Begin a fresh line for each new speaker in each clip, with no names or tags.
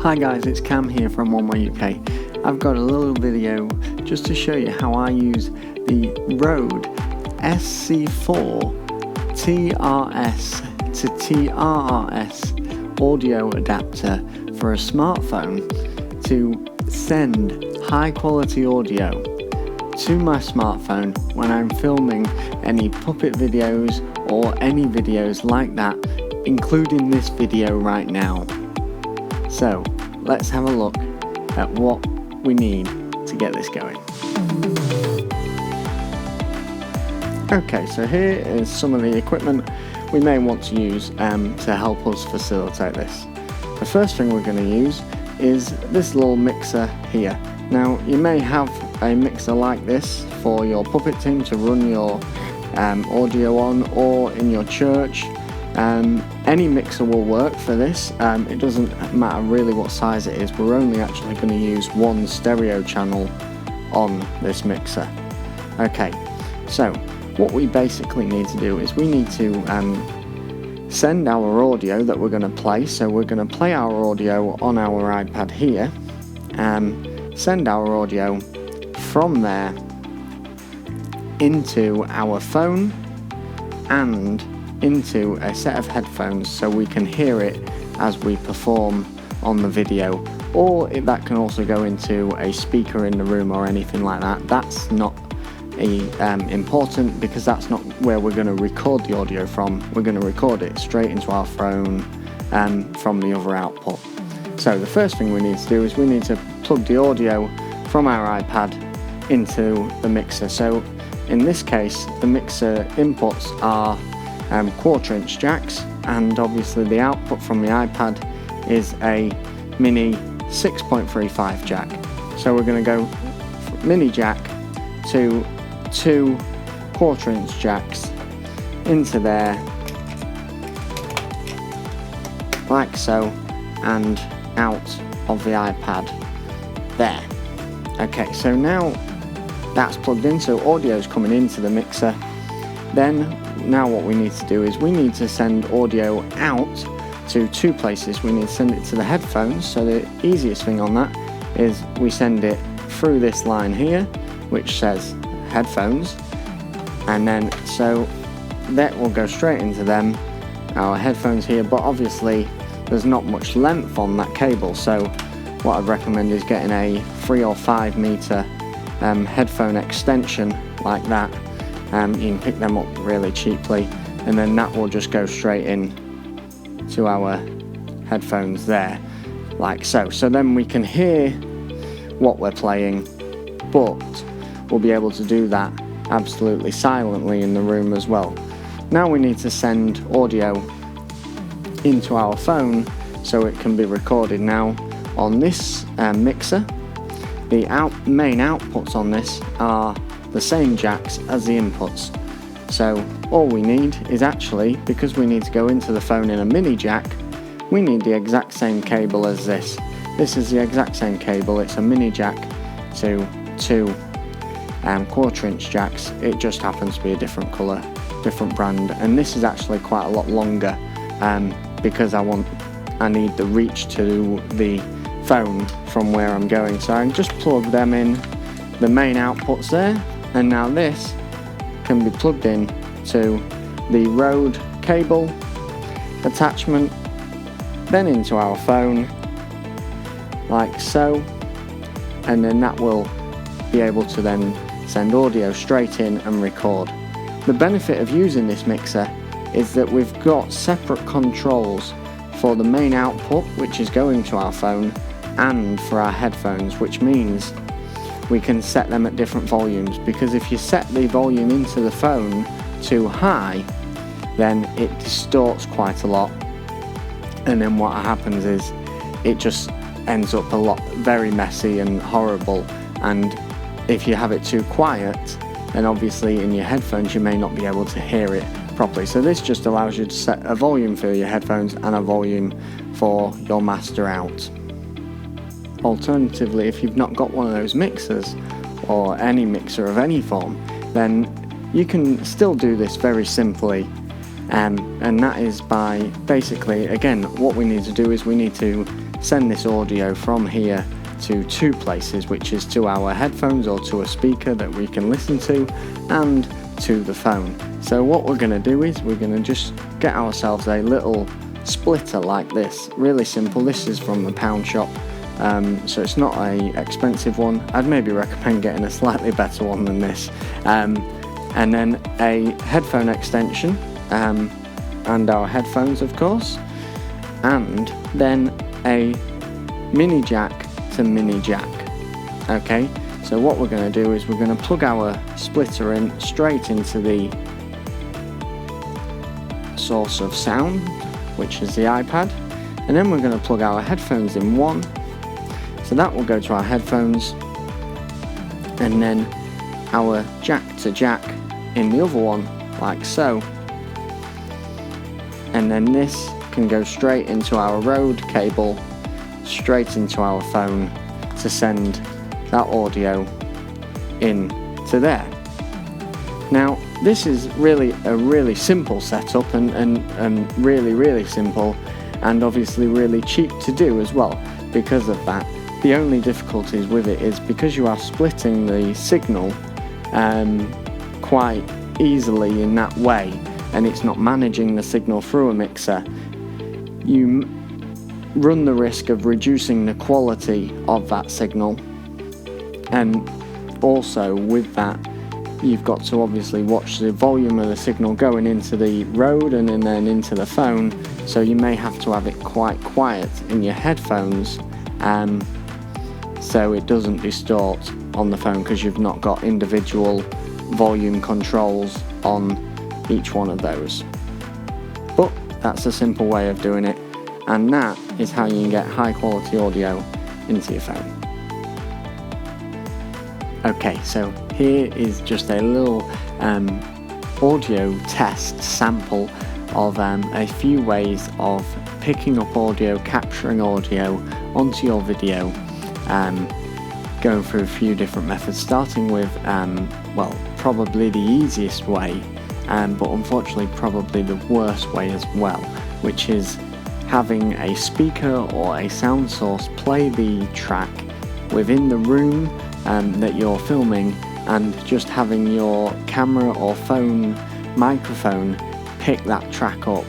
Hi guys, it's Cam here from One Way UK. I've got a little video just to show you how I use the Rode SC4 TRRS to TRRS audio adapter for a smartphone to send high quality audio to my smartphone when I'm filming any puppet videos or any videos like that, including this video right now. So let's have a look at what we need to get this going. Okay, so here is some of the equipment we may want to use to help us facilitate this. The first thing we're going to use is this little mixer here. Now you may have a mixer like this for your puppet team to run your audio on, or in your church. Any mixer will work for this. It doesn't matter really what size it is. We're only actually going to use one stereo channel on this mixer. Okay, so what we basically need to do is we need to send our audio that we're going to play. So we're going to play our audio on our iPad here, send our audio from there into our phone and into a set of headphones so we can hear it as we perform on the video, or that can also go into a speaker in the room or anything like that. That's not important, because that's not where we're going to record the audio from. We're going to record it straight into our phone from the other output. So the first thing we need to do is we need to plug the audio from our iPad into the mixer. So in this case the mixer inputs are 1/4" jacks, and obviously the output from the iPad is a mini 6.35 jack. So we're going to go mini jack to 2 1/4" jacks into there, like so, and out of the iPad there. Okay, so now that's plugged in, so audio's coming into the mixer. Then now what we need to do is we need to send audio out to two places. We need to send it to the headphones. So the easiest thing on that is we send it through this line here, which says headphones, and then so that will go straight into them, our headphones here. But obviously there's not much length on that cable, so what I'd recommend is getting a 3 or 5 meter headphone extension like that. You can pick them up really cheaply, and then that will just go straight in to our headphones there, like so. So then we can hear what we're playing, but we'll be able to do that absolutely silently in the room as well. Now we need to send audio into our phone so it can be recorded. Now on this mixer, the main outputs on this are the same jacks as the inputs. So all we need is actually, because we need to go into the phone in a mini jack, we need the exact same cable as this. This is the exact same cable. It's a mini jack to 2 1/4" jacks. It just happens to be a different colour, different brand, and this is actually quite a lot longer because I need the reach to the phone from where I'm going. So I can just plug them in, the main outputs there, and now this can be plugged in to the Rode cable attachment, then into our phone like so, and then that will be able to then send audio straight in and record. The benefit of using this mixer is that we've got separate controls for the main output, which is going to our phone, and for our headphones, which means we can set them at different volumes, because if you set the volume into the phone too high, then it distorts quite a lot, and then what happens is it just ends up very messy and horrible. And if you have it too quiet, then obviously in your headphones you may not be able to hear it properly. So this just allows you to set a volume for your headphones and a volume for your master out. Alternatively, if you've not got one of those mixers, or any mixer of any form, then you can still do this very simply, and that is by basically, again, what we need to do is we need to send this audio from here to two places, which is to our headphones or to a speaker that we can listen to, and to the phone. So what we're going to do is we're going to just get ourselves a little splitter like this. Really simple. This is from the pound shop, so it's not a expensive one. I'd maybe recommend getting a slightly better one than this. And then a headphone extension, and our headphones of course, and then a mini jack to mini jack. Okay, so what we're going to do is we're going to plug our splitter in straight into the source of sound, which is the iPad, and then we're going to plug our headphones in one, so that will go to our headphones, and then our jack to jack in the other one, like so, and then this can go straight into our Rode cable, straight into our phone to send that audio in to there. Now this is really a really simple setup, and really simple, and obviously really cheap to do as well because of that. The only difficulties with it is because you are splitting the signal quite easily in that way, and it's not managing the signal through a mixer, you run the risk of reducing the quality of that signal, and also with that you've got to obviously watch the volume of the signal going into the Rode and then into the phone, so you may have to have it quite quiet in your headphones so it doesn't distort on the phone, because you've not got individual volume controls on each one of those. But that's a simple way of doing it, and that is how you can get high quality audio into your phone. Okay, so here is just a little audio test sample of a few ways of picking up audio, capturing audio onto your video, going through a few different methods, starting with well, probably the easiest way, but unfortunately probably the worst way as well, which is having a speaker or a sound source play the track within the room that you're filming, and just having your camera or phone microphone pick that track up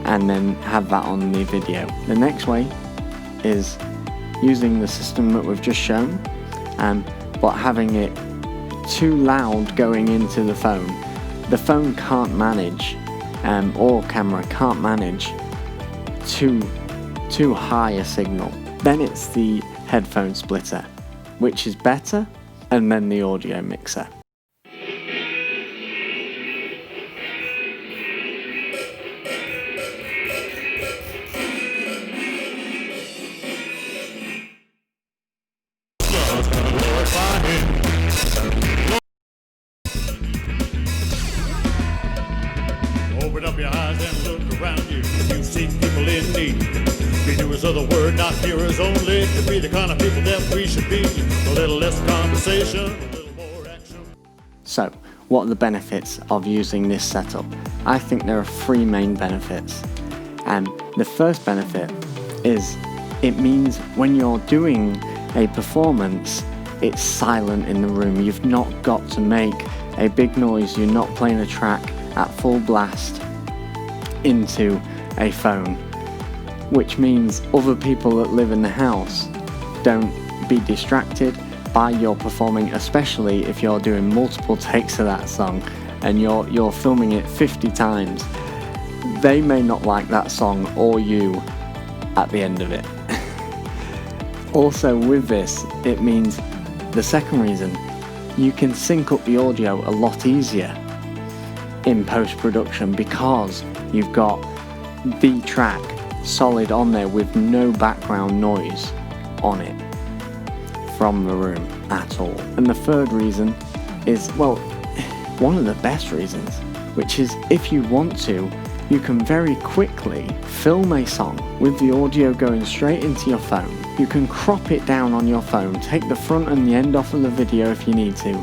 and then have that on the video. The next way is using the system that we've just shown, but having it too loud going into the phone. The phone can't manage, or camera can't manage too high a signal. Then it's the headphone splitter, which is better, and then the audio mixer.
Open up your eyes and look around you. You see people in need. Be doers of the word, not hearers only. To be the kind of people that we should be. A little less conversation, a little more action.
So, what are the benefits of using this setup? I think there are three main benefits. The first benefit is it means when you're doing a performance, it's silent in the room. You've not got to make a big noise. You're not playing a track at full blast into a phone, which means other people that live in the house don't be distracted by your performing, especially if you're doing multiple takes of that song and you're filming it 50 times. They may not like that song or you at the end of it. Also with this, it means the second reason, you can sync up the audio a lot easier in post-production because you've got the track solid on there with no background noise on it from the room at all. And the third reason is, well, one of the best reasons, which is if you want to, you can very quickly film a song with the audio going straight into your phone. You can crop it down on your phone, take the front and the end off of the video if you need to,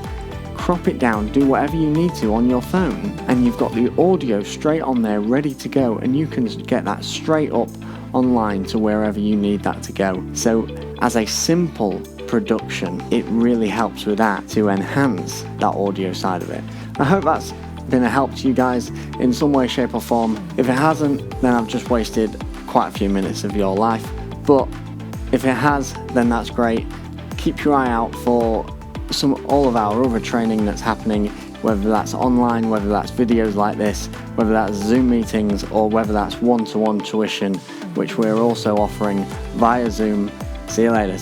crop it down, do whatever you need to on your phone, and you've got the audio straight on there ready to go, and you can get that straight up online to wherever you need that to go. So as a simple production, it really helps with that to enhance that audio side of it. I hope that's been a help to you guys in some way, shape or form. If it hasn't, then I've just wasted quite a few minutes of your life, but if it has, then that's great. Keep your eye out for all of our other training that's happening, whether that's online, whether that's videos like this, whether that's Zoom meetings, or whether that's one-to-one tuition, which we're also offering via Zoom. See you later.